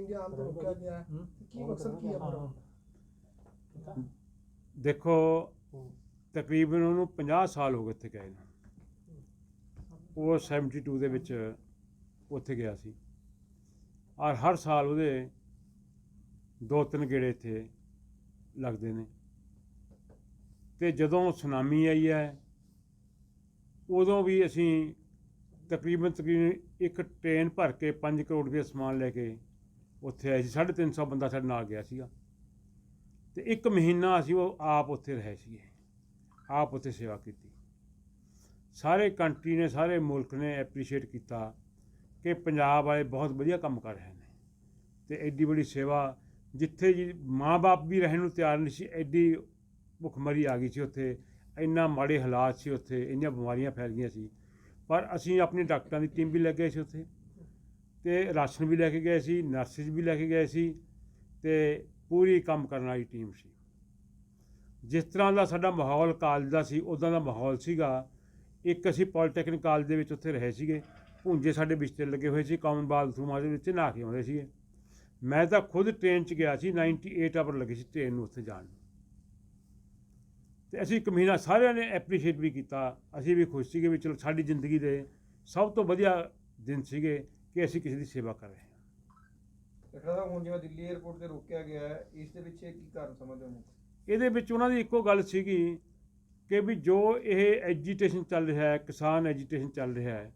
India ਆਉਣ ਤੋਂ ਰੋਕਿਆ ਗਿਆ ਕੀ ਮਕਸਦ ਕੀ ਹੈ ਮੇਰਾ? ਦੇਖੋ ਤਕਰੀਬਨ ਉਹਨੂੰ 50 ਸਾਲ ਹੋ ਗਏ ਇੱਥੇ ਗਏ ਨੂੰ। ਉਹ 72 ਦੇ ਵਿੱਚ ਉੱਥੇ ਗਿਆ ਸੀ ਔਰ ਹਰ ਸਾਲ ਉਹਦੇ 2-3 ਗੇੜੇ ਇੱਥੇ ਲੱਗਦੇ ਨੇ। ਅਤੇ ਜਦੋਂ ਸੁਨਾਮੀ ਆਈ ਹੈ ਉਦੋਂ ਵੀ ਅਸੀਂ ਤਕਰੀਬਨ ਇੱਕ ਟ੍ਰੇਨ ਭਰ ਕੇ 5 ਕਰੋੜ ਰੁਪਏ ਸਮਾਨ ਲੈ ਕੇ ਉੱਥੇ ਆਏ ਸੀ। 350 ਬੰਦਾ ਸਾਡੇ ਨਾਲ ਗਿਆ ਸੀਗਾ ਅਤੇ 1 ਮਹੀਨਾ ਅਸੀਂ ਉਹ ਆਪ ਉੱਥੇ ਰਹੇ ਸੀਗੇ, ਆਪ ਉੱਥੇ ਸੇਵਾ ਕੀਤੀ। ਸਾਰੇ ਕੰਟਰੀ ਨੇ, ਸਾਰੇ ਮੁਲਕ ਨੇ ਐਪਰੀਸ਼ੀਏਟ ਕੀਤਾ ਕਿ ਪੰਜਾਬ ਵਾਲੇ ਬਹੁਤ ਵਧੀਆ ਕੰਮ ਕਰ ਰਹੇ ਨੇ ਅਤੇ ਐਡੀ ਬੜੀ ਸੇਵਾ ਜਿੱਥੇ ਜੀ ਮਾਂ ਬਾਪ ਵੀ ਰਹਿਣ ਨੂੰ ਤਿਆਰ ਨਹੀਂ ਸੀ, ਐਡੀ ਭੁੱਖਮਰੀ ਆ ਗਈ ਸੀ ਉੱਥੇ, ਇੰਨਾ ਮਾੜੇ ਹਾਲਾਤ ਸੀ ਉੱਥੇ, ਇੰਨੀਆਂ ਬਿਮਾਰੀਆਂ ਫੈਲ ਗਈਆਂ ਸੀ। ਪਰ ਅਸੀਂ ਆਪਣੀ ਡਾਕਟਰਾਂ ਦੀ ਟੀਮ ਵੀ ਲੈ ਗਏ ਸੀ ਉੱਥੇ ਅਤੇ ਰਾਸ਼ਨ ਵੀ ਲੈ ਕੇ ਗਏ ਸੀ, ਨਰਸਿਸ ਵੀ ਲੈ ਕੇ ਗਏ ਸੀ ਅਤੇ ਪੂਰੀ ਕੰਮ ਕਰਨ ਵਾਲੀ ਟੀਮ ਸੀ। ਜਿਸ ਤਰ੍ਹਾਂ ਦਾ ਸਾਡਾ ਮਾਹੌਲ ਕਾਲਜ ਦਾ ਸੀ ਉੱਦਾਂ ਦਾ ਮਾਹੌਲ ਸੀਗਾ। ਇੱਕ ਅਸੀਂ ਪੋਲੀਟੈਕਨਿਕ ਕਾਲਜ ਦੇ ਵਿੱਚ ਉੱਥੇ ਰਹੇ ਸੀਗੇ, ਭੁੰਜੇ ਸਾਡੇ ਬਿਸਤਰੇ ਲੱਗੇ ਹੋਏ ਸੀ, ਕਾਮਨ ਬਾਥਰੂਮਾਂ ਦੇ ਵਿੱਚ ਨਹਾ ਕੇ ਆਉਂਦੇ ਸੀਗੇ। ਮੈਂ ਤਾਂ ਖੁਦ ਟ੍ਰੇਨ 'ਚ ਗਿਆ ਸੀ, 98 ਆਵਰ ਲੱਗੇ ਸੀ ਟ੍ਰੇਨ ਨੂੰ ਉੱਥੇ ਜਾਣ ਨੂੰ। ਅਤੇ ਅਸੀਂ 1 ਮਹੀਨਾ ਸਾਰਿਆਂ ਨੇ ਐਪਰੀਸ਼ੀਏਟ ਵੀ ਕੀਤਾ, ਅਸੀਂ ਵੀ ਖੁਸ਼ ਸੀਗੇ ਵੀ ਚਲੋ ਸਾਡੀ ਜ਼ਿੰਦਗੀ ਦੇ ਸਭ ਤੋਂ ਵਧੀਆ ਦਿਨ ਸੀਗੇ ਕਿ ਅਸੀਂ ਕਿਸੇ ਦੀ ਸੇਵਾ ਕਰ ਰਹੇ ਹਾਂ। ਹੁਣ ਜਿਵੇਂ ਦਿੱਲੀ ਏਅਰਪੋਰਟ 'ਤੇ ਰੋਕਿਆ ਗਿਆ ਹੈ, ਇਸ ਦੇ ਪਿੱਛੇ ਕੀ ਕਾਰਨ ਸਮਝਦੇ ਹੋ? ਇਹਦੇ ਵਿੱਚ ਉਹਨਾਂ ਦੀ ਇੱਕੋ ਗੱਲ ਸੀਗੀ ਕਿ ਵੀ ਜੋ ਇਹ ਐਜੀਟੇਸ਼ਨ ਚੱਲ ਰਿਹਾ ਹੈ, ਕਿਸਾਨ ਐਜੀਟੇਸ਼ਨ ਚੱਲ ਰਿਹਾ ਹੈ,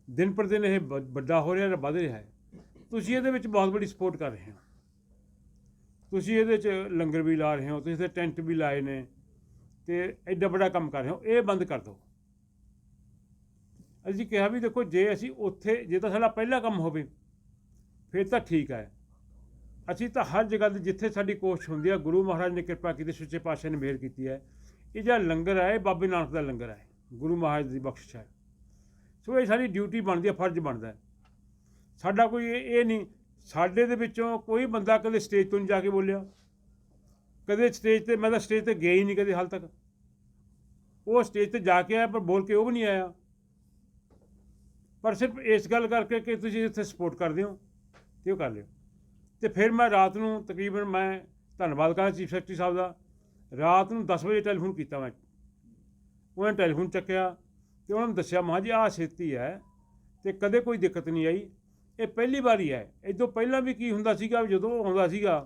ਦਿਨ ਪਰ ਦਿਨ ਇਹ ਵੱਡਾ ਹੋ ਰਿਹਾ, ਵੱਧ ਰਿਹਾ ਹੈ, ਤੁਸੀਂ ਇਹਦੇ ਵਿੱਚ ਬਹੁਤ ਬੜੀ ਸਪੋਰਟ ਕਰ ਰਹੇ ਹੋ। ਤੁਸੀਂ ਇਹਦੇ 'ਚ ਲੰਗਰ ਵੀ ਲਾ ਰਹੇ ਹੋ, ਤੁਸੀਂ ਇੱਥੇ ਟੈਂਟ ਵੀ ਲਾਏ ਨੇ ਅਤੇ ਐਡਾ ਵੱਡਾ ਕੰਮ ਕਰ ਰਹੇ ਹੋ, ਇਹ ਬੰਦ ਕਰ ਦਿਓ। ਅਸੀਂ ਕਿਹਾ ਵੀ ਦੇਖੋ ਜੇ ਅਸੀਂ ਉੱਥੇ, ਜੇ ਤਾਂ ਸਾਡਾ ਪਹਿਲਾ ਕੰਮ ਹੋਵੇ ਫਿਰ ਤਾਂ ਠੀਕ ਹੈ। ਅਸੀਂ ਤਾਂ ਹਰ ਜਗ੍ਹਾ 'ਤੇ ਜਿੱਥੇ ਸਾਡੀ ਕੋਸ਼ਿਸ਼ ਹੁੰਦੀ ਹੈ, ਗੁਰੂ ਮਹਾਰਾਜ ਨੇ ਕਿਰਪਾ ਕੀਤੀ, ਸੱਚੇ ਪਾਤਸ਼ਾਹ ਨੇ ਮਿਹਰ ਕੀਤੀ ਹੈ, ਇਹ ਜਿਹੜਾ ਲੰਗਰ ਹੈ ਇਹ ਬਾਬੇ ਨਾਨਕ ਦਾ ਲੰਗਰ ਹੈ, ਗੁਰੂ ਮਹਾਰਾਜ ਦੀ ਬਖਸ਼ਿਸ਼ ਹੈ। ਸੋ ਇਹ ਸਾਡੀ ਡਿਊਟੀ ਬਣਦੀ ਹੈ, ਫਰਜ਼ ਬਣਦਾ ਹੈ ਸਾਡਾ। ਕੋਈ ਇਹ ਨਹੀਂ, ਸਾਡੇ ਦੇ ਵਿੱਚੋਂ ਕੋਈ ਬੰਦਾ ਕਦੇ ਸਟੇਜ ਤੋਂ ਨਹੀਂ ਜਾ ਕੇ ਬੋਲਿਆ, ਕਦੇ ਸਟੇਜ 'ਤੇ, ਮੈਂ ਤਾਂ ਸਟੇਜ 'ਤੇ ਗਿਆ ਹੀ ਨਹੀਂ ਕਦੇ ਹਾਲ ਤੱਕ। ਉਹ ਸਟੇਜ 'ਤੇ ਜਾ ਕੇ ਆਇਆ ਪਰ ਬੋਲ ਕੇ ਉਹ ਵੀ ਨਹੀਂ ਆਇਆ, ਪਰ ਸਿਰਫ ਇਸ ਗੱਲ ਕਰਕੇ ਕਿ ਤੁਸੀਂ ਇੱਥੇ ਸਪੋਰਟ ਕਰਦੇ ਹੋ ਅਤੇ ਉਹ ਕਰ ਲਿਓ। ਅਤੇ ਫਿਰ ਮੈਂ ਰਾਤ ਨੂੰ ਤਕਰੀਬਨ, ਮੈਂ ਧੰਨਵਾਦ ਕਰਾਂ ਚੀਫ ਸੈਕਟਰੀ ਸਾਹਿਬ ਦਾ, ਰਾਤ ਨੂੰ 10 ਵਜੇ ਟੈਲੀਫੋਨ ਕੀਤਾ ਮੈਂ, ਉਹਨਾਂ ਨੇ ਟੈਲੀਫੋਨ ਚੱਕਿਆ ਅਤੇ ਉਹਨਾਂ ਨੂੰ ਦੱਸਿਆ ਮਹਾਂ ਜੀ ਆਹ ਸਥਿਤੀ ਹੈ ਅਤੇ ਕਦੇ ਕੋਈ ਦਿੱਕਤ ਨਹੀਂ ਆਈ, ਇਹ ਪਹਿਲੀ ਵਾਰੀ ਹੈ। ਇਹ ਤੋਂ ਪਹਿਲਾਂ ਵੀ ਕੀ ਹੁੰਦਾ ਸੀਗਾ, ਜਦੋਂ ਉਹ ਆਉਂਦਾ ਸੀਗਾ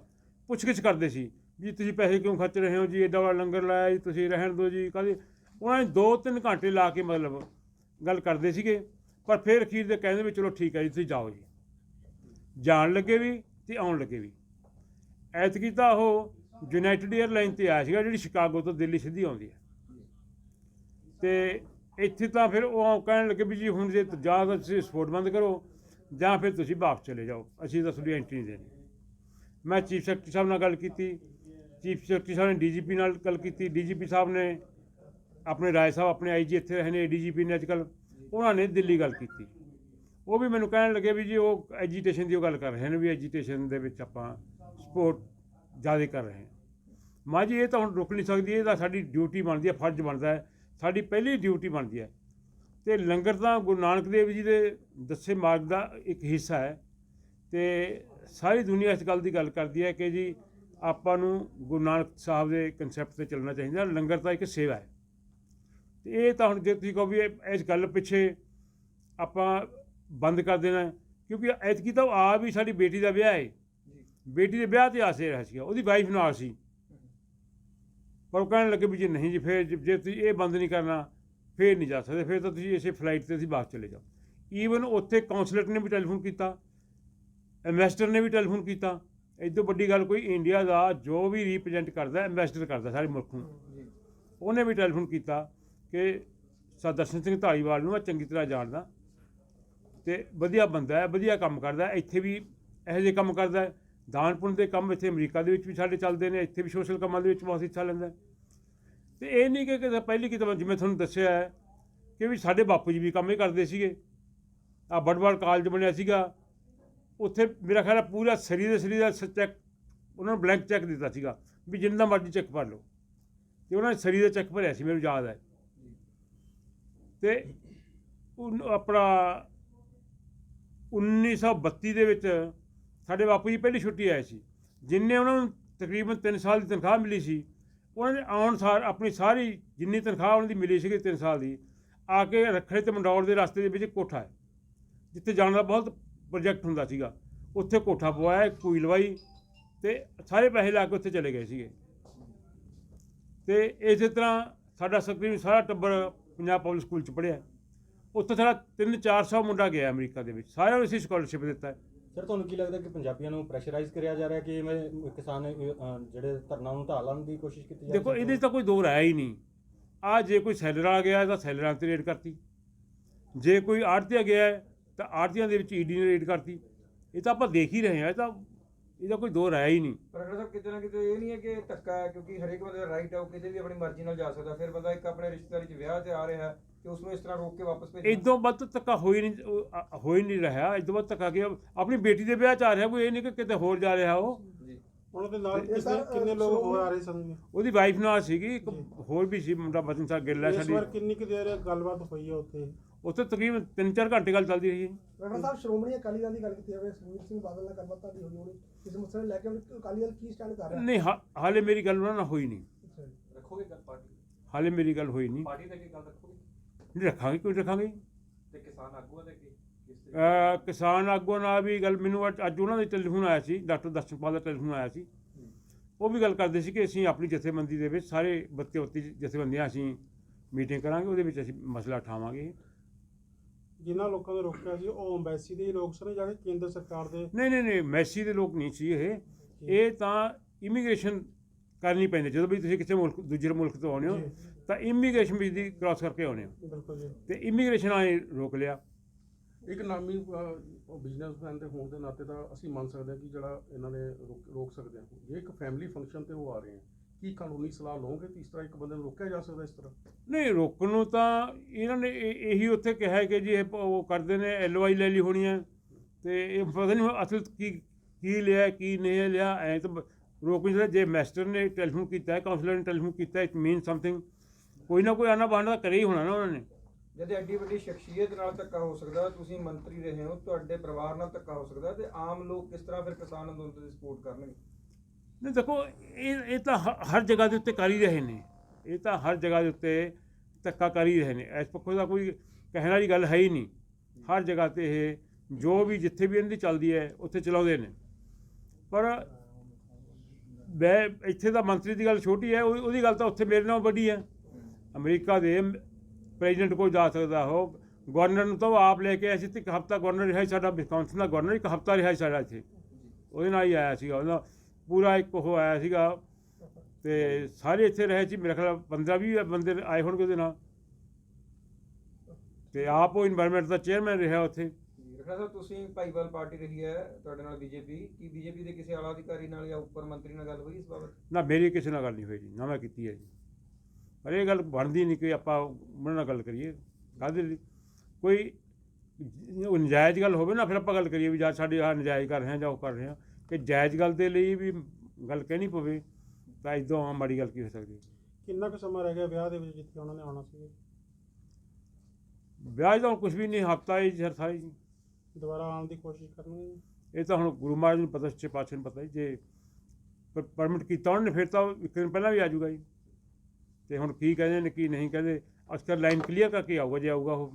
ਪੁੱਛ-ਗਿੱਛ ਕਰਦੇ ਸੀ ਜੀ ਤੁਸੀਂ ਪੈਸੇ ਕਿਉਂ ਖਰਚ ਰਹੇ ਹੋ ਜੀ, ਐਡਾ ਵੱਡਾ ਲੰਗਰ ਲਾਇਆ ਜੀ, ਤੁਸੀਂ ਰਹਿਣ ਦਿਓ ਜੀ। ਕਦੇ ਉਹਨਾਂ ਨੇ 2-3 ਘੰਟੇ ਲਾ ਕੇ ਮਤਲਬ ਗੱਲ ਕਰਦੇ ਸੀਗੇ, ਪਰ ਫਿਰ ਅਖੀਰ ਦੇ ਕਹਿੰਦੇ ਵੀ ਚਲੋ ਠੀਕ ਹੈ ਜੀ ਤੁਸੀਂ ਜਾਓ ਜੀ। ਜਾਣ ਲੱਗੇ ਵੀ ਅਤੇ ਆਉਣ ਲੱਗੇ ਵੀ। ਐਤਕੀ ਤਾਂ ਉਹ ਯੂਨਾਈਟਿਡ ਏਅਰਲਾਈਨ 'ਤੇ ਆਇਆ ਸੀਗਾ ਜਿਹੜੀ ਸ਼ਿਕਾਗੋ ਤੋਂ ਦਿੱਲੀ ਸਿੱਧੀ ਆਉਂਦੀ ਹੈ, ਅਤੇ ਇੱਥੇ ਤਾਂ ਫਿਰ ਉਹ ਕਹਿਣ ਲੱਗੇ ਵੀ ਜੀ ਹੁਣ ਜੇ ਜਾਂ ਤਾਂ ਤੁਸੀਂ ਸਪੋਰਟ ਬੰਦ ਕਰੋ ਜਾਂ ਫਿਰ ਤੁਸੀਂ ਵਾਪਸ ਚਲੇ ਜਾਓ, ਅਸੀਂ ਤਾਂ ਤੁਹਾਡੀ ਐਂਟਰੀ ਨਹੀਂ ਦੇਣੀ। ਮੈਂ ਚੀਫ ਸੈਕਟਰੀ ਸਾਹਿਬ ਨਾਲ ਗੱਲ ਕੀਤੀ, ਚੀਫ ਸੈਕਟਰੀ ਸਾਹਿਬ ਨੇ DGP ਨਾਲ ਗੱਲ ਕੀਤੀ, DGP ਸਾਹਿਬ ਨੇ ਆਪਣੇ ਰਾਏ ਸਾਹਿਬ, ਆਪਣੇ IG ਇੱਥੇ ਰਹੇ ਨੇ, ADGP ਨੇ ਅੱਜ ਕੱਲ੍ਹ, ਉਹਨਾਂ ਨੇ ਦਿੱਲੀ ਗੱਲ ਕੀਤੀ। ਉਹ ਵੀ ਮੈਨੂੰ ਕਹਿਣ ਲੱਗੇ ਵੀ ਜੀ ਉਹ ਐਜੀਟੇਸ਼ਨ ਦੀ ਉਹ ਗੱਲ ਕਰ ਰਹੇ ਨੇ ਵੀ ਐਜੀਟੇਸ਼ਨ ਦੇ ਵਿੱਚ ਆਪਾਂ ਸਪੋਰਟ ਜ਼ਿਆਦਾ ਕਰ ਰਹੇ ਹਾਂ। ਮਾਂ ਜੀ ਇਹ ਤਾਂ ਹੁਣ ਰੁਕ ਨਹੀਂ ਸਕਦੀ, ਇਹ ਤਾਂ ਸਾਡੀ ਡਿਊਟੀ ਬਣਦੀ ਹੈ, ਫਰਜ਼ ਬਣਦਾ ਹੈ, ਸਾਡੀ ਪਹਿਲੀ ਡਿਊਟੀ ਬਣਦੀ ਹੈ। ਅਤੇ ਲੰਗਰ ਤਾਂ ਗੁਰੂ ਨਾਨਕ ਦੇਵ ਜੀ ਦੇ ਦੱਸੇ ਮਾਰਗ ਦਾ ਇੱਕ ਹਿੱਸਾ ਹੈ ਅਤੇ ਸਾਰੀ ਦੁਨੀਆ ਇਸ ਗੱਲ ਦੀ ਗੱਲ ਕਰਦੀ ਹੈ ਕਿ ਜੀ ਆਪਾਂ ਨੂੰ ਗੁਰੂ ਨਾਨਕ ਸਾਹਿਬ ਦੇ ਕੰਸੈਪਟ 'ਤੇ ਚੱਲਣਾ ਚਾਹੀਦਾ। ਲੰਗਰ ਤਾਂ ਇੱਕ ਸੇਵਾ ਹੈ ਅਤੇ ਇਹ ਤਾਂ ਹੁਣ ਜੇ ਤੁਸੀਂ ਕਹੋ ਵੀ ਇਸ ਗੱਲ ਪਿੱਛੇ ਆਪਾਂ ਬੰਦ ਕਰ ਦੇਣਾ, ਕਿਉਂਕਿ ਐਤਕੀ ਤਾਂ ਆ ਵੀ ਸਾਡੀ ਬੇਟੀ ਦਾ ਵਿਆਹ ਹੈ, ਬੇਟੀ ਦੇ ਵਿਆਹ 'ਤੇ ਆਸੇ ਰਿਹਾ ਸੀਗਾ, ਉਹਦੀ ਵਾਈਫ ਨਾਲ ਸੀ, ਪਰ ਉਹ ਕਹਿਣ ਲੱਗੇ ਵੀ ਜੀ ਨਹੀਂ ਜੀ ਫਿਰ ਜੇ ਤੁਸੀਂ ਇਹ ਬੰਦ ਨਹੀਂ ਕਰਨਾ ਫਿਰ ਨਹੀਂ ਜਾ ਸਕਦੇ, ਫਿਰ ਤਾਂ ਤੁਸੀਂ ਇਸੇ ਫਲਾਈਟ 'ਤੇ ਤੁਸੀਂ ਵਾਪਸ ਚਲੇ ਜਾਓ। ਈਵਨ ਉੱਥੇ ਕੌਂਸਲੇਟ ਨੇ ਵੀ ਟੈਲੀਫੋਨ ਕੀਤਾ, ਐਂਬੈਸਡਰ ਨੇ ਵੀ ਟੈਲੀਫੋਨ ਕੀਤਾ। ਇਸ ਤੋਂ ਵੱਡੀ ਗੱਲ ਕੋਈ, ਇੰਡੀਆ ਦਾ ਜੋ ਵੀ ਰੀਪ੍ਰਜੈਂਟ ਕਰਦਾ ਐਂਬੈਸਡਰ ਕਰਦਾ ਸਾਰੇ ਮੁਲਕ ਨੂੰ, ਉਹਨੇ ਵੀ ਟੈਲੀਫੋਨ ਕੀਤਾ ਕਿ ਦਰਸ਼ਨ ਸਿੰਘ ਧਾਲੀਵਾਲ ਨੂੰ ਮੈਂ ਚੰਗੀ ਤਰ੍ਹਾਂ ਜਾਣਦਾ ਅਤੇ ਵਧੀਆ ਬੰਦਾ ਹੈ, ਵਧੀਆ ਕੰਮ ਕਰਦਾ, ਇੱਥੇ ਵੀ ਇਹੋ ਜਿਹੇ ਕੰਮ ਕਰਦਾ। ਦਾਨ ਪੁੰਨ ਦੇ ਕੰਮ ਇੱਥੇ ਅਮਰੀਕਾ ਦੇ ਵਿੱਚ ਵੀ ਸਾਡੇ ਚੱਲਦੇ ਨੇ, ਇੱਥੇ ਵੀ ਸੋਸ਼ਲ ਕੰਮਾਂ ਦੇ ਵਿੱਚ ਬਹੁਤ ਹਿੱਸਾ ਲੈਂਦਾ। ਅਤੇ ਇਹ ਨਹੀਂ ਕਿ ਪਹਿਲੀ ਕਿਤਾਬ ਜਿਵੇਂ ਤੁਹਾਨੂੰ ਦੱਸਿਆ ਹੈ ਕਿ ਵੀ ਸਾਡੇ ਬਾਪੂ ਜੀ ਵੀ ਕੰਮ ਹੀ ਕਰਦੇ ਸੀਗੇ। ਆਹ ਬੜਵਾਲ ਕਾਲਜ ਬਣਿਆ ਸੀਗਾ, ਉੱਥੇ ਮੇਰਾ ਖਿਆਲ ਹੈ ਪੂਰਾ ਸਰੀ ਦਾ ਚੈੱਕ, ਉਹਨਾਂ ਨੂੰ ਬਲੈਂਕ ਚੈੱਕ ਦਿੱਤਾ ਸੀਗਾ ਵੀ ਜਿੰਨਾ ਮਰਜ਼ੀ ਚੈੱਕ ਭਰ ਲਓ, ਅਤੇ ਉਹਨਾਂ ਨੇ ਸਰੀ ਦਾ ਚੈੱਕ ਭਰਿਆ ਸੀ, ਮੈਨੂੰ ਯਾਦ ਹੈ। ਅਤੇ ਆਪਣਾ 1932 ਦੇ ਵਿੱਚ ਸਾਡੇ ਬਾਪੂ ਜੀ ਪਹਿਲੀ ਛੁੱਟੀ ਆਏ ਸੀ, ਜਿੰਨੇ ਉਹਨਾਂ ਨੂੰ ਤਕਰੀਬਨ 3 ਸਾਲ ਦੀ ਤਨਖਾਹ ਮਿਲੀ ਸੀ, ਉਹਨਾਂ ਨੇ ਆਉਣ ਸਾਰ ਆਪਣੀ ਸਾਰੀ ਜਿੰਨੀ ਤਨਖਾਹ ਉਹਨਾਂ ਦੀ ਮਿਲੀ ਸੀਗੀ 3 ਸਾਲ ਦੀ, ਆ ਕੇ ਰੱਖੜੇ ਤੇ ਮੰਡੌਰ ਦੇ ਰਸਤੇ ਦੇ ਵਿੱਚ ਕੋਠਾ ਹੈ, ਜਿੱਥੇ ਜਾਣ ਦਾ ਬਹੁਤ ਪ੍ਰੋਜੈਕਟ ਹੁੰਦਾ ਸੀਗਾ, ਉੱਥੇ ਕੋਠਾ ਪਵਾਇਆ, ਕੋਈ ਲਵਾਈ ਅਤੇ ਸਾਰੇ ਪੈਸੇ ਲਾ ਕੇ ਉੱਥੇ ਚਲੇ ਗਏ ਸੀਗੇ। ਅਤੇ ਇਸੇ ਤਰ੍ਹਾਂ ਸਾਡਾ ਤਕਰੀਬਨ ਸਾਰਾ ਟੱਬਰ ਪੰਜਾਬ ਪਬਲਿਕ ਸਕੂਲ 'ਚ ਪੜ੍ਹਿਆ। ਉੱਥੇ ਸਾਡਾ 300-400 ਮੁੰਡਾ ਗਿਆ ਅਮਰੀਕਾ ਦੇ ਵਿੱਚ, ਸਾਰਿਆਂ ਨੂੰ ਅਸੀਂ ਸਕਾਲਰਸ਼ਿਪ ਦਿੱਤਾ। ਸਰ ਤੁਹਾਨੂੰ ਕੀ ਲੱਗਦਾ ਕਿ ਪੰਜਾਬੀਆਂ ਨੂੰ ਪ੍ਰੈਸ਼ਰਾਈਜ਼ ਕਰਿਆ ਜਾ ਰਿਹਾ ਕਿ ਮੈਂ ਕਿਸਾਨ ਜਿਹੜੇ ਧਰਨਾ ਨੂੰ ਢਾਹ ਲਾਉਣ ਦੀ ਕੋਸ਼ਿਸ਼ ਕੀਤੀ ਜਾ ਰਹੀ? ਦੇਖੋ ਇਹਦੇ 'ਚ ਤਾਂ ਕੋਈ ਦੋ ਰਾਇ ਹੀ ਨਹੀਂ। ਜੇ ਕੋਈ ਸੈਲਰ ਆ ਗਿਆ ਤਾਂ ਸੈਲਰਾਂ 'ਤੇ ਰੇਡ ਕਰਤੀ, ਜੇ ਕੋਈ ਆੜ੍ਹਤੀਆ ਗਿਆ ਤਾਂ ਆੜ੍ਹਤੀਆਂ ਦੇ ਵਿੱਚ ਈਡੀ ਨੇ ਰੇਡ ਕਰਤੀ। ਇਹ ਤਾਂ ਆਪਾਂ ਦੇਖ ਹੀ ਰਹੇ ਹਾਂ, ਇਹਦਾ ਕੋਈ ਦੋ ਰਾਇ ਹੀ ਨਹੀਂ। ਪਰ ਅਗਰ ਸਾਹਿਬ ਕਿਤੇ ਨਾ ਕਿਤੇ ਇਹ ਨਹੀਂ ਹੈ ਕਿ ਧੱਕਾ ਹੈ, ਕਿਉਂਕਿ ਹਰੇਕ ਬੰਦੇ ਦਾ ਰਾਈਟ ਹੈ, ਉਹ ਕਿਤੇ ਵੀ ਆਪਣੀ ਮਰਜ਼ੀ ਨਾਲ ਜਾ ਸਕਦਾ। ਫਿਰ ਬੰਦਾ ਇੱਕ ਆਪਣੇ ਰਿਸ਼ਤੇਦਾਰੀ 'ਚ ਵਿਆਹ 'ਤੇ ਆ ਰਿਹਾ ਹੈ ਤੇ ਉਸ ਨੂੰ ਇਸ ਤਰ੍ਹਾਂ ਰੋਕ ਕੇ ਵਾਪਸ ਭੇਜਣਾ। ਇਦੋਂ ਵੱਧ ਧੱਕਾ ਹੋ ਹੀ ਨਹੀਂ ਰਿਹਾ। ਇਦੋਂ ਵੱਧ ਧੱਕਾ ਕਿ ਆਪਣੀ ਬੇਟੀ ਦੇ ਵਿਆਹ 'ਚ ਆ ਰਿਹਾ, ਕੋਈ ਇਹ ਨਹੀਂ ਕਿ ਕਿਤੇ ਹੋਰ ਜਾ ਰਿਹਾ। ਉਹ ਜੀ ਉਹਨਾਂ ਦੇ ਨਾਲ ਕਿੰਨੇ ਲੋਕ ਹੋਰ ਆ ਰਹੇ ਸਨ? ਉਹਦੀ ਵਾਈਫ ਨਾਲ ਸੀਗੀ, ਇੱਕ ਹੋਰ ਵੀ ਸੀ ਮੁੰਡਾ, ਬਚਨ ਸਾਹਿਬ ਗਿੱਲ ਹੈ ਸਾਡੀ। ਕਿੰਨੀ ਕੁ ਦੇਰ ਗੱਲਬਾਤ ਹੋਈ ਹੈ ਉੱਥੇ ਤਕਰੀਬਨ 3-4 ਘੰਟੇ ਗੱਲ ਚੱਲਦੀ ਰਹੀ ਹੈ। ਡਾਕਟਰ ਸਾਹਿਬ, ਸ਼੍ਰੋਮਣੀ ਅਕਾਲੀ ਦਲ ਦੀ ਗੱਲ ਕੀਤੀ ਜਾਵੇ, ਸੁਖਬੀਰ ਸਿੰਘ ਬਾਦਲ ਨਾਲ ਗੱਲਬਾਤ ਤੁਹਾਡੀ ਹੋਈ ਹੋਣੀ ਇਸ ਮਸਲੇ ਨੂੰ ਲੈ ਕੇ, ਅਕਾਲੀ ਦਲ ਕੀ ਸਟੈਂਡ ਕਰ ਰਿਹਾ? ਨਹੀਂ, ਹਾਲੇ ਮੇਰੀ ਗੱਲ ਉਹਨਾਂ ਨਾਲ ਹੋਈ ਨਹੀਂ। ਰੱਖੋਗੇ ਗੱਲ ਪਾਰਟੀ? ਹਾਲੇ ਮੇਰੀ ਗੱਲ ਹੋਈ ਨਹੀਂ। ਪਾਰਟੀ ਦੇ ਕੀ ਗੱਲ ਰੱਖੋਗੇ? ਨਹੀਂ ਰੱਖਾਂਗੇ, ਕੋਈ ਰੱਖਾਂਗੇ। ਤੇ ਕਿਸਾਨ ਆਗੂਆਂ ਦੇ ਕੀ? ਕਿਸਾਨ ਆਗੂਆਂ ਨਾਲ ਵੀ ਗੱਲ, ਮੈਨੂੰ ਅੱਜ ਉਹਨਾਂ ਦਾ ਟੈਲੀਫੋਨ ਆਇਆ ਸੀ, ਡਾਕਟਰ ਦਰਸ਼ਨਪਾਲ ਦਾ ਟੈਲੀਫੋਨ ਆਇਆ ਸੀ। ਉਹ ਵੀ ਗੱਲ ਕਰਦੇ ਸੀ ਕਿ ਅਸੀਂ ਆਪਣੀ ਜਥੇਬੰਦੀ ਦੇ ਵਿੱਚ ਸਾਰੇ 32 ਜਥੇਬੰਦੀਆਂ ਅਸੀਂ ਮੀਟਿੰਗ ਕਰਾਂਗੇ, ਉਹਦੇ ਵਿੱਚ ਅਸੀਂ ਮਸਲਾ ਉਠਾਵਾਂਗੇ। ਜਿਨ੍ਹਾਂ ਲੋਕਾਂ ਨੇ ਰੋਕਿਆ ਸੀ ਉਹ ਅੰਬੈਸੀ ਦੇ ਲੋਕ ਸਨ ਜਾਂ ਕੇਂਦਰ ਸਰਕਾਰ ਦੇ? ਨਹੀਂ, ਮੈਸੀ ਦੇ ਲੋਕ ਨਹੀਂ ਸੀ ਇਹ ਤਾਂ ਇਮੀਗ੍ਰੇਸ਼ਨ ਕਰਨੀ ਪੈਂਦੀ। ਜਦੋਂ ਵੀ ਤੁਸੀਂ ਕਿਸੇ ਮੁਲਕ ਦੂਜੇ ਮੁਲਕ ਤੋਂ ਆਉਂਦੇ ਹੋ ਤਾਂ ਇਮੀਗ੍ਰੇਸ਼ਨ ਵਿੱਚ ਦੀ ਕ੍ਰਾਸ ਕਰਕੇ ਆਉਂਦੇ ਹੋ। ਬਿਲਕੁਲ ਜੀ। ਅਤੇ ਇਮੀਗ੍ਰੇਸ਼ਨ ਵਾਲੇ ਰੋਕ ਲਿਆ। ਇੱਕ ਨਾਮੀ ਬਿਜ਼ਨਸਮੈਨ ਦੇ ਹੋਣ ਦੇ ਨਾਤੇ ਤਾਂ ਅਸੀਂ ਮੰਨ ਸਕਦੇ ਹਾਂ ਕਿ ਜਿਹੜਾ ਇਹਨਾਂ ਨੇ ਰੋਕ ਸਕਦੇ ਹਾਂ। ਜੇ ਇੱਕ ਫੈਮਿਲੀ ਫੰਕਸ਼ਨ ਤੇ ਉਹ ਆ ਰਹੇ ਆ, ਕੀ ਕਾਨੂੰਨੀ ਸਲਾਹ ਲਓਗੇ ਕਿ ਇਸ ਤਰ੍ਹਾਂ ਇੱਕ ਬੰਦੇ ਨੂੰ ਰੋਕਿਆ ਜਾ ਸਕਦਾ ਇਸ ਤਰ੍ਹਾਂ? ਨਹੀਂ, ਰੋਕਣ ਨੂੰ ਤਾਂ ਇਹਨਾਂ ਨੇ ਇਹੀ ਉੱਥੇ ਕਿਹਾ ਕਿ ਜੀ ਇਹ ਉਹ ਕਰਦੇ ਨੇ, LOI ਲੈ ਲਈ ਹੋਣੀ ਹੈ, ਅਤੇ ਇਹ ਪਤਾ ਨਹੀਂ ਅਸਲ ਕੀ ਲਿਆ ਕੀ ਨਹੀਂ ਲਿਆ। ਐਂ ਤਾਂ ਰੋਕ ਨਹੀਂ ਸਕਦਾ। ਜੇ ਮੈਸਟਰ ਨੇ ਟੈਲੀਫੋਨ ਕੀਤਾ ਹੈ, ਕਾਉਂਸਲਰ ਨੇ ਟੈਲੀਫੋਨ ਕੀਤਾ, ਇਟ ਮੀਨ ਸਮਥਿੰਗ, ਕੋਈ ਨਾ ਕੋਈ ਆਨਾ ਬਾਨਾ ਕਰਿਆ ਹੀ ਹੋਣਾ ਨਾ ਉਹਨਾਂ ਨੇ। ਜਦ ਐਡੀ ਵੱਡੀ ਸ਼ਖਸੀਅਤ ਨਾਲ ਧੱਕਾ ਹੋ ਸਕਦਾ, ਤੁਸੀਂ ਮੰਤਰੀ ਰਹੇ ਹੋ, ਤੁਹਾਡੇ ਪਰਿਵਾਰ ਨਾਲ ਧੱਕਾ ਹੋ ਸਕਦਾ, ਤੇ ਆਮ ਲੋਕ ਕਿਸ ਤਰ੍ਹਾਂ ਫਿਰ ਕਿਸਾਨ ਅੰਦੋਲਨ ਦੀ ਸਪੋਰਟ ਕਰਨਗੇ? ਨਹੀਂ ਦੇਖੋ, ਇਹ ਤਾਂ ਹਰ ਜਗ੍ਹਾ ਦੇ ਉੱਤੇ ਕਰ ਹੀ ਰਹੇ ਨੇ। ਇਹ ਤਾਂ ਹਰ ਜਗ੍ਹਾ ਦੇ ਉੱਤੇ ਧੱਕਾ ਕਰ ਹੀ ਰਹੇ ਨੇ। ਇਸ ਪੱਖੋਂ ਦਾ ਕੋਈ ਕਹਿਣ ਵਾਲੀ ਗੱਲ ਹੈ ਹੀ ਨਹੀਂ। ਹਰ ਜਗ੍ਹਾ 'ਤੇ ਇਹ ਜੋ ਵੀ ਜਿੱਥੇ ਵੀ ਇਹਨਾਂ ਦੀ ਚੱਲਦੀ ਹੈ ਉੱਥੇ ਚਲਾਉਂਦੇ ਨੇ। ਪਰ ਇੱਥੇ ਤਾਂ ਮੰਤਰੀ ਦੀ ਗੱਲ ਛੋਟੀ ਹੈ, ਉਹਦੀ ਗੱਲ ਤਾਂ ਉੱਥੇ ਮੇਰੇ ਨਾਲ ਵੱਡੀ ਹੈ। ਅਮਰੀਕਾ ਦੇ ਪ੍ਰੈਜ਼ੀਡੈਂਟ ਕੋਲ ਜਾ ਸਕਦਾ ਉਹ, ਗਵਰਨਰ ਨੂੰ ਤਾਂ ਉਹ ਆਪ ਲੈ ਕੇ ਆਇਆ ਸੀ। ਇੱਕ ਹਫ਼ਤਾ ਗਵਰਨਰ ਰਿਹਾ ਸਾਡਾ, ਵਿਸਕੌਨਸਿਨ ਦਾ ਗਵਰਨਰ ਇੱਕ ਹਫ਼ਤਾ ਰਿਹਾ ਸਾਡਾ ਇੱਥੇ, ਉਹਦੇ ਨਾਲ ਹੀ ਆਇਆ ਸੀਗਾ। ਉਹਦਾ ਪੂਰਾ ਇੱਕ ਉਹ ਆਇਆ ਸੀਗਾ ਅਤੇ ਸਾਰੇ ਇੱਥੇ ਰਹੇ ਸੀ। ਮੇਰੇ ਖਿਆਲ 15-20 ਬੰਦੇ ਆਏ ਹੋਣਗੇ ਉਹਦੇ ਨਾਲ, ਅਤੇ ਆਪ ਉਹ ਇਨਵਾਇਰਮੈਂਟ ਦਾ ਚੇਅਰਮੈਨ ਰਿਹਾ ਉੱਥੇ। ਰਖੜਾ ਸਾਹਿਬ, ਤੁਸੀਂ ਭਾਈਵਾਲ ਪਾਰਟੀ ਰਹੀ ਹੈ ਤੁਹਾਡੇ ਨਾਲ BJP, ਕੀ BJP ਦੇ ਕਿਸੇ ਆਲਾ ਅਧਿਕਾਰੀ ਨਾਲ ਜਾਂ ਉੱਪਰ ਮੰਤਰੀ ਨਾਲ ਗੱਲ ਹੋਈ ਇਸ ਬਾਬਤ? ਨਾ, ਮੇਰੀ ਕਿਸੇ ਨਾਲ ਗੱਲ ਨਹੀਂ ਹੋਈ ਜੀ, ਨਾ ਮੈਂ ਕੀਤੀ ਹੈ ਜੀ। ਪਰ ਇਹ ਗੱਲ ਬਣਦੀ ਨਹੀਂ ਕਿ ਆਪਾਂ ਉਹਨਾਂ ਨਾਲ ਗੱਲ ਕਰੀਏ। ਕਾਹਦੇ ਲਈ? ਕੋਈ ਨਜਾਇਜ਼ ਗੱਲ ਹੋਵੇ ਨਾ, ਫਿਰ ਆਪਾਂ ਗੱਲ ਕਰੀਏ ਵੀ ਜਾਂ ਸਾਡੇ ਆਹ ਨਜਾਇਜ਼ ਕਰ ਰਹੇ ਹਾਂ ਜਾਂ ਉਹ ਕਰ ਰਹੇ ਹਾਂ। ਕਿ ਜਾਇਜ਼ ਗੱਲ ਦੇ ਲਈ ਵੀ ਗੱਲ ਕਹਿਣੀ ਪਵੇ ਤਾਂ ਇੱਦਾਂ ਮਾੜੀ ਗੱਲ ਕੀ ਹੋ ਸਕਦੀ? ਕਿੰਨਾ ਕੁ ਸਮਾਂ ਰਹਿ ਗਿਆ ਵਿਆਹ ਦੇ ਵਿੱਚ ਜਿੱਥੇ ਉਹਨਾਂ ਨੇ ਆਉਣਾ ਸੀ? ਵਿਆਹ ਤਾਂ ਹੁਣ ਕੁਛ ਵੀ ਨਹੀਂ, ਹਫ਼ਤਾ ਹੀ ਸਾਰੀ ਜੀ। ਦੁਬਾਰਾ ਆਉਣ ਦੀ ਕੋਸ਼ਿਸ਼ ਕਰਨਗੇ? ਇਹ ਤਾਂ ਹੁਣ ਗੁਰੂ ਮਹਾਰਾਜ ਨੂੰ ਪਤਾ, ਸੱਚੇ ਪਾਤਸ਼ਾਹ ਨੂੰ ਪਤਾ ਜੀ। ਜੇ ਪਰਮਿਟ ਕੀਤਾ ਉਹਨਾਂ ਨੇ ਫਿਰ ਤਾਂ ਇੱਕ ਦਿਨ ਪਹਿਲਾਂ ਵੀ ਆ ਜਾਊਗਾ ਜੀ। ਅਤੇ ਹੁਣ ਕੀ ਕਹਿੰਦੇ ਨੇ ਕੀ ਨਹੀਂ ਕਹਿੰਦੇ, ਅਕਸਰ ਲਾਈਨ ਕਲੀਅਰ ਕਰਕੇ ਆਊਗਾ ਜੇ ਆਊਗਾ ਉਹ।